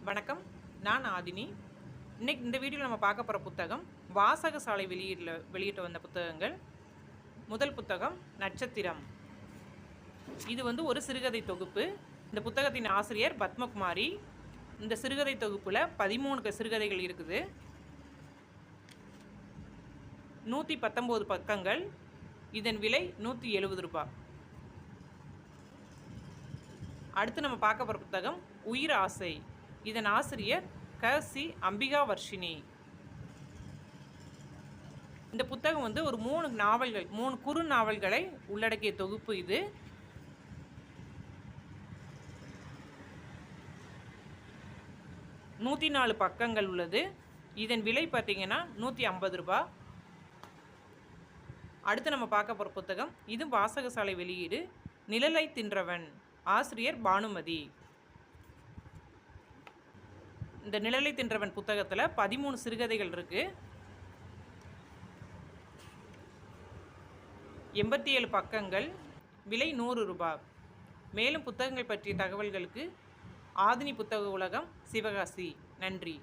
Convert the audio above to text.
வணக்கம். நான் ஆதினி. இன்னைக்கு இந்த வீடியோவில் நம்ம பார்க்க போகிற புத்தகம் வாசகசாலை வெளியிட்டு வந்த புத்தகங்கள். முதல் புத்தகம் நட்சத்திரம். இது ஒரு சிறுகதை தொகுப்பு. இந்த புத்தகத்தின் ஆசிரியர் பத்மகுமாரி. இந்த சிறுகதை தொகுப்பில் 13 சிறுகதைகள் இருக்குது. 119 பக்கங்கள். இதன் விலை 170 ரூபாய். அடுத்து நம்ம பார்க்க போகிற புத்தகம் உயிர் ஆசை. இதன் ஆசிரியர் க.சி. அம்பிகா வர்ஷினி. இந்த புத்தகம் ஒரு 3 குறு நாவல்களை உள்ளடக்கிய தொகுப்பு. இது 104 பக்கங்கள் உள்ளது. இதன் விலை பார்த்தீங்கன்னா 150 ரூபாய். அடுத்து நம்ம பார்க்க போகிற புத்தகம் இது வாசகசாலை வெளியீடு. நிழலை தின்றவன். ஆசிரியர் பானுமதி. இந்த நிழலை தின்றவன் புத்தகத்தில் 13 சிறுகதைகள் இருக்குது. 87 பக்கங்கள். விலை 100 ரூபாய். மேலும் புத்தகங்கள் பற்றிய தகவல்களுக்கு ஆதினி புத்தக உலகம், சிவகாசி. நன்றி.